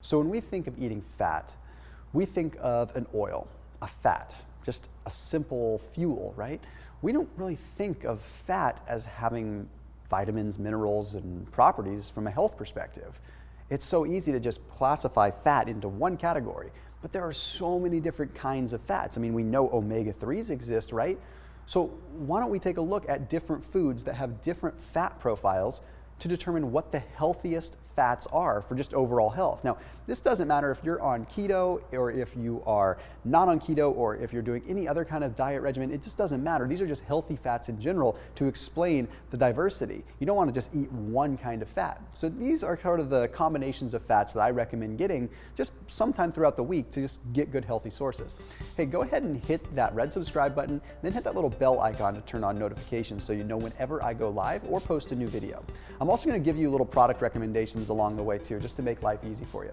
So when we think of eating fat, we think of an oil, a fat, just a simple fuel, right? We don't really think of fat as having vitamins, minerals, and properties from a health perspective. It's so easy to just classify fat into one category, but there are so many different kinds of fats. I mean, we know omega-3s exist, right? So why don't we take a look at different foods that have different fat profiles to determine what the healthiest fats are for just overall health. Now, this doesn't matter if you're on keto or if you are not on keto or if you're doing any other kind of diet regimen. It just doesn't matter. These are just healthy fats in general to explain the diversity. You don't want to just eat one kind of fat. So these are kind of the combinations of fats that I recommend getting just sometime throughout the week to just get good healthy sources. Hey, go ahead and hit that red subscribe button, then hit that little bell icon to turn on notifications so you know whenever I go live or post a new video. I'm also going to give you little product recommendations along the way too, just to make life easy for you.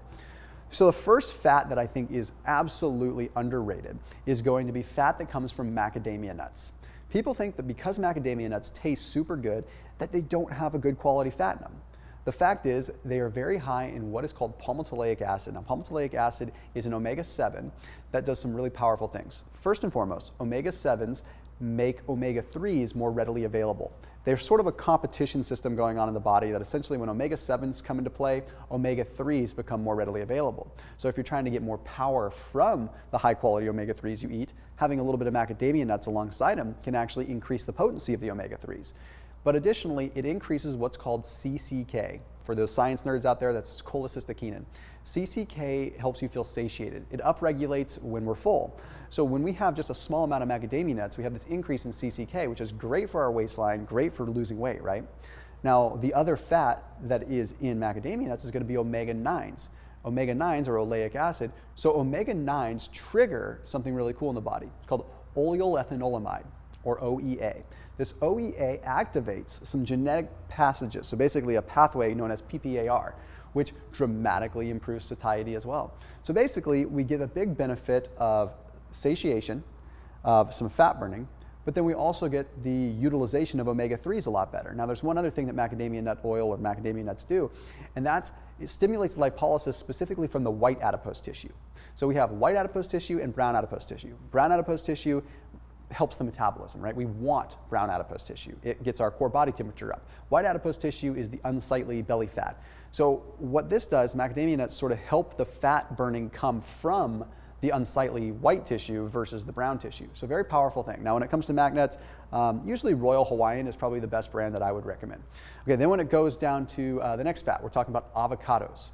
So the first fat that I think is absolutely underrated is going to be fat that comes from macadamia nuts. People think that because macadamia nuts taste super good, that they don't have a good quality fat in them. The fact is they are very high in what is called palmitoleic acid. Now, palmitoleic acid is an omega-7 that does some really powerful things. First and foremost, omega-7s make omega-3s more readily available. There's sort of a competition system going on in the body that essentially when omega-7s come into play, omega-3s become more readily available. So if you're trying to get more power from the high quality omega-3s you eat, having a little bit of macadamia nuts alongside them can actually increase the potency of the omega-3s. But additionally, it increases what's called CCK. For those science nerds out there, that's cholecystokinin. CCK helps you feel satiated. It upregulates when we're full. So when we have just a small amount of macadamia nuts, we have this increase in CCK, which is great for our waistline, great for losing weight, right? Now, the other fat that is in macadamia nuts is going to be omega-9s. Omega-9s are oleic acid. So omega-9s trigger something really cool in the body. It's called oleoethanolamide, or OEA. This OEA activates some genetic passages, so basically a pathway known as PPAR, which dramatically improves satiety as well. So basically, we get a big benefit of satiation, of some fat burning, but then we also get the utilization of omega-3s a lot better. Now, there's one other thing that macadamia nut oil or macadamia nuts do, and that's it stimulates lipolysis specifically from the white adipose tissue. So we have white adipose tissue and brown adipose tissue. Brown adipose tissue helps the metabolism, right? We want brown adipose tissue. It gets our core body temperature up. White adipose tissue is the unsightly belly fat. So what this does, macadamia nuts sort of help the fat burning come from the unsightly white tissue versus the brown tissue. So very powerful thing. Now when it comes to mac nuts, usually Royal Hawaiian is probably the best brand that I would recommend. Okay, then when it goes down to the next fat, we're talking about avocados.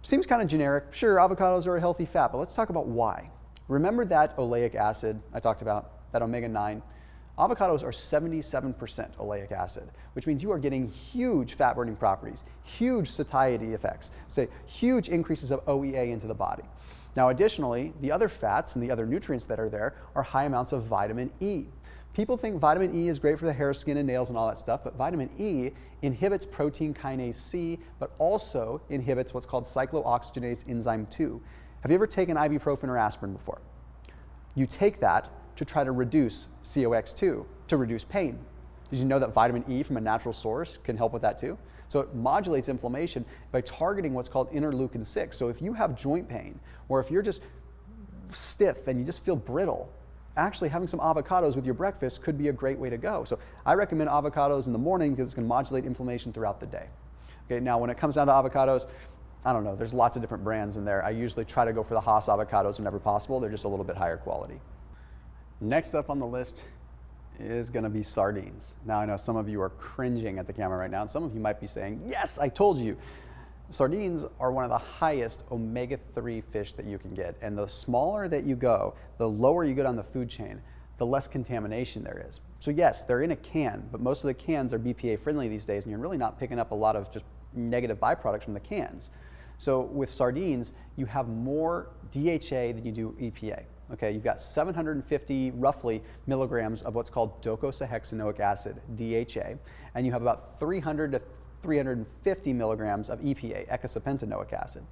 Seems kind of generic. Sure, avocados are a healthy fat, but let's talk about why. Remember that oleic acid I talked about? That omega-9, avocados are 77% oleic acid, which means you are getting huge fat burning properties, huge satiety effects, say huge increases of OEA into the body. Now additionally, the other fats and the other nutrients that are there are high amounts of vitamin E. People think vitamin E is great for the hair, skin, and nails and all that stuff, but vitamin E inhibits protein kinase C, but also inhibits what's called cyclooxygenase enzyme 2. Have you ever taken ibuprofen or aspirin before? You take that to try to reduce COX2, to reduce pain. Did you know that vitamin E from a natural source can help with that too? So it modulates inflammation by targeting what's called interleukin 6. So if you have joint pain, or if you're just stiff and you just feel brittle, actually having some avocados with your breakfast could be a great way to go. So I recommend avocados in the morning because it's going to modulate inflammation throughout the day. Okay, now when it comes down to avocados, I don't know, there's lots of different brands in there. I usually try to go for the Haas avocados whenever possible. They're just a little bit higher quality. Next up on the list is going to be sardines. Now I know some of you are cringing at the camera right now, and some of you might be saying, yes, I told you. Sardines are one of the highest omega-3 fish that you can get, and the smaller that you go, the lower you get on the food chain, the less contamination there is. So yes, they're in a can, but most of the cans are BPA friendly these days, and you're really not picking up a lot of just negative byproducts from the cans. So with sardines, you have more DHA than you do EPA. Okay, you've got 750 roughly milligrams of what's called docosahexaenoic acid, DHA, and you have about 300 to 350 milligrams of EPA, eicosapentaenoic acid.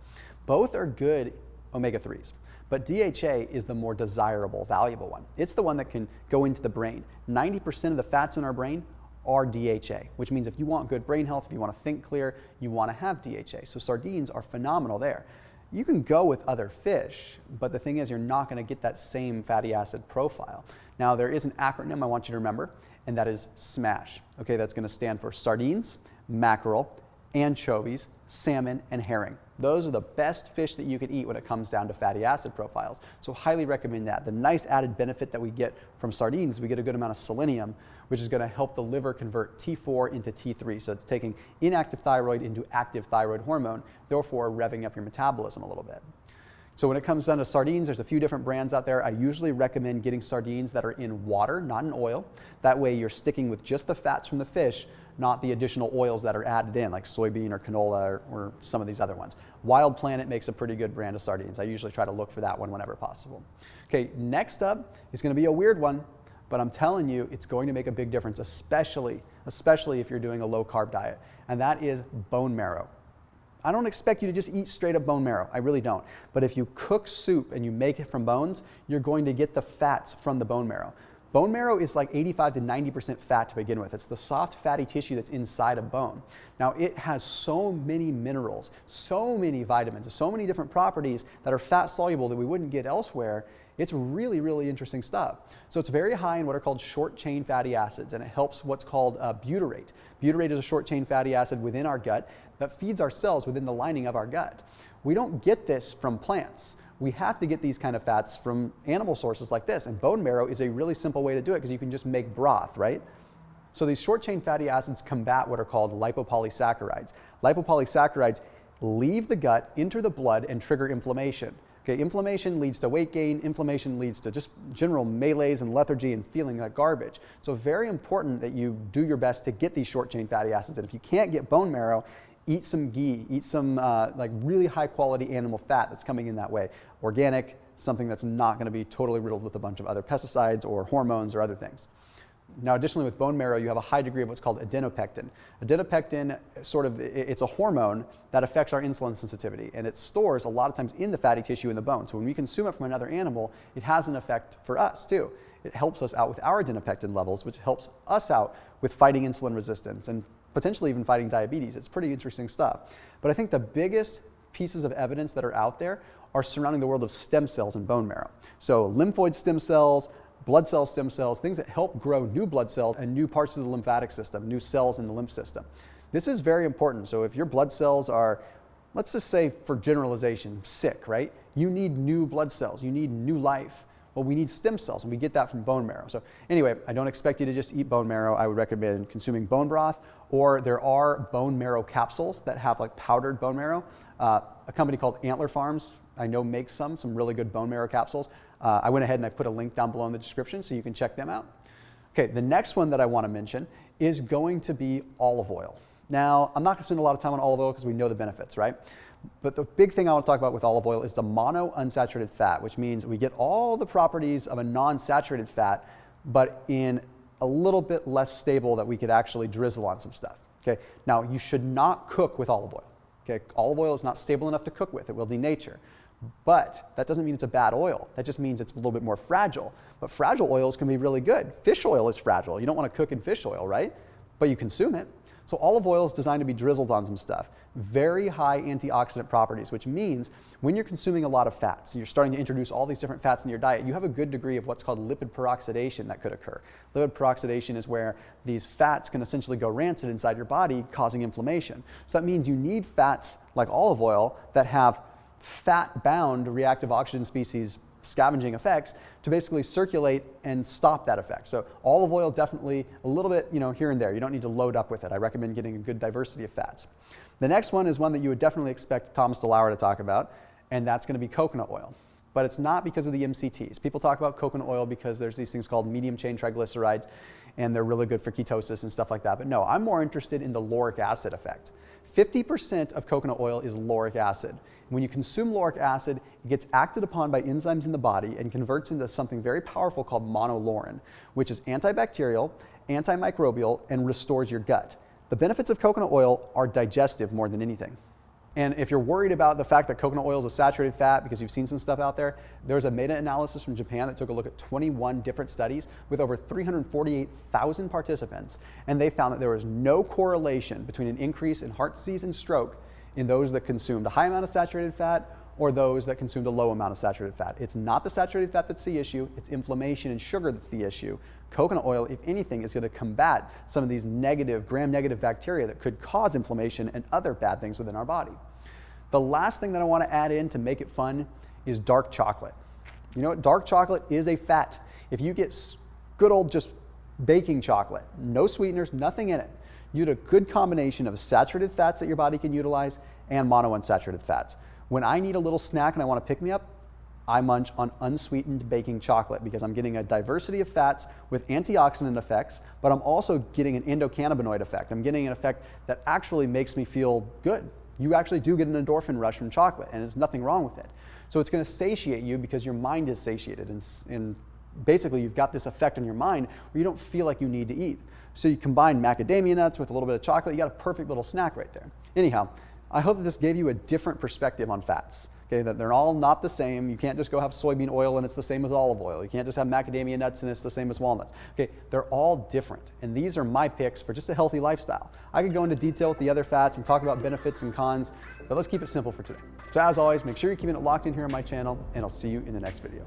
Both are good omega-3s, but DHA is the more desirable, valuable one. It's the one that can go into the brain. 90% of the fats in our brain are DHA, which means if you want good brain health, if you want to think clear, you want to have DHA. So sardines are phenomenal there. You can go with other fish, but the thing is you're not going to get that same fatty acid profile. Now there is an acronym I want you to remember, and that is SMASH. Okay, that's going to stand for sardines, mackerel, anchovies, salmon, and herring. Those are the best fish that you can eat when it comes down to fatty acid profiles. So highly recommend that. The nice added benefit that we get from sardines is we get a good amount of selenium, which is going to help the liver convert T4 into T3. So it's taking inactive thyroid into active thyroid hormone, therefore revving up your metabolism a little bit. So when it comes down to sardines, there's a few different brands out there. I usually recommend getting sardines that are in water, not in oil. That way you're sticking with just the fats from the fish, not the additional oils that are added in, like soybean or canola or some of these other ones. Wild Planet makes a pretty good brand of sardines. I usually try to look for that one whenever possible. Okay, next up is going to be a weird one, but I'm telling you, it's going to make a big difference, especially if you're doing a low-carb diet, and that is bone marrow. I don't expect you to just eat straight up bone marrow. I really don't. But if you cook soup and you make it from bones, you're going to get the fats from the bone marrow. Bone marrow is like 85 to 90% fat to begin with. It's the soft fatty tissue that's inside a bone. Now it has so many minerals, so many vitamins, so many different properties that are fat soluble that we wouldn't get elsewhere. It's really, really interesting stuff. So it's very high in what are called short chain fatty acids, and it helps what's called butyrate. Butyrate is a short chain fatty acid within our gut that feeds our cells within the lining of our gut. We don't get this from plants. We have to get these kind of fats from animal sources like this, and bone marrow is a really simple way to do it because you can just make broth, right? So these short chain fatty acids combat what are called lipopolysaccharides. Lipopolysaccharides leave the gut, enter the blood, and trigger inflammation. Okay, inflammation leads to weight gain, inflammation leads to just general malaise and lethargy and feeling like garbage. So very important that you do your best to get these short chain fatty acids, and if you can't get bone marrow, eat some ghee, eat some like really high quality animal fat that's coming in that way. Organic, something that's not going to be totally riddled with a bunch of other pesticides or hormones or other things. Now additionally with bone marrow, you have a high degree of what's called adenopectin. Adenopectin, it's a hormone that affects our insulin sensitivity, and it stores a lot of times in the fatty tissue in the bone. So when we consume it from another animal, it has an effect for us too. It helps us out with our adenopectin levels, which helps us out with fighting insulin resistance and potentially even fighting diabetes. It's pretty interesting stuff. But I think the biggest pieces of evidence that are out there are surrounding the world of stem cells in bone marrow. So lymphoid stem cells, blood cell stem cells, things that help grow new blood cells and new parts of the lymphatic system, new cells in the lymph system. This is very important. So if your blood cells are, let's just say for generalization, sick, right? You need new blood cells, you need new life. Well, we need stem cells, and we get that from bone marrow. So anyway, I don't expect you to just eat bone marrow. I would recommend consuming bone broth, or there are bone marrow capsules that have like powdered bone marrow. A company called Antler Farms, I know makes some really good bone marrow capsules. I went ahead and I put a link down below in the description so you can check them out. Okay, the next one that I want to mention is going to be olive oil. Now, I'm not going to spend a lot of time on olive oil because we know the benefits, right? But the big thing I want to talk about with olive oil is the monounsaturated fat, which means we get all the properties of a non-saturated fat, but in a little bit less stable that we could actually drizzle on some stuff. Okay, now you should not cook with olive oil. Okay, olive oil is not stable enough to cook with, it will denature. But that doesn't mean it's a bad oil. That just means it's a little bit more fragile. But fragile oils can be really good. Fish oil is fragile. You don't want to cook in fish oil, right? But you consume it. So olive oil is designed to be drizzled on some stuff. Very high antioxidant properties, which means when you're consuming a lot of fats, you're starting to introduce all these different fats in your diet, you have a good degree of what's called lipid peroxidation that could occur. Lipid peroxidation is where these fats can essentially go rancid inside your body, causing inflammation. So that means you need fats like olive oil that have fat-bound reactive oxygen species scavenging effects to basically circulate and stop that effect. So olive oil definitely a little bit, here and there. You don't need to load up with it. I recommend getting a good diversity of fats. The next one is one that you would definitely expect Thomas DeLauer to talk about, and that's going to be coconut oil. But it's not because of the MCTs. People talk about coconut oil because there's these things called medium chain triglycerides, and they're really good for ketosis and stuff like that. But no, I'm more interested in the lauric acid effect. 50% of coconut oil is lauric acid. When you consume lauric acid, it gets acted upon by enzymes in the body and converts into something very powerful called monolaurin, which is antibacterial, antimicrobial, and restores your gut. The benefits of coconut oil are digestive more than anything. And if you're worried about the fact that coconut oil is a saturated fat because you've seen some stuff out there, there's a meta-analysis from Japan that took a look at 21 different studies with over 348,000 participants, and they found that there was no correlation between an increase in heart disease and stroke in those that consumed a high amount of saturated fat or those that consumed a low amount of saturated fat. It's not the saturated fat that's the issue, it's inflammation and sugar that's the issue. Coconut oil, if anything, is going to combat some of these gram-negative bacteria that could cause inflammation and other bad things within our body. The last thing that I want to add in to make it fun is dark chocolate. You know what? Dark chocolate is a fat. If you get good old just baking chocolate, no sweeteners, nothing in it, you get a good combination of saturated fats that your body can utilize and monounsaturated fats. When I need a little snack and I want to pick me up, I munch on unsweetened baking chocolate because I'm getting a diversity of fats with antioxidant effects, but I'm also getting an endocannabinoid effect. I'm getting an effect that actually makes me feel good. You actually do get an endorphin rush from chocolate, and there's nothing wrong with it. So it's going to satiate you because your mind is satiated, and basically you've got this effect on your mind where you don't feel like you need to eat. So you combine macadamia nuts with a little bit of chocolate, you got a perfect little snack right there. Anyhow, I hope that this gave you a different perspective on fats. Okay, that they're all not the same. You can't just go have soybean oil and it's the same as olive oil. You can't just have macadamia nuts and it's the same as walnuts. Okay, they're all different. And these are my picks for just a healthy lifestyle. I could go into detail with the other fats and talk about benefits and cons, but let's keep it simple for today. So as always, make sure you're keeping it locked in here on my channel, and I'll see you in the next video.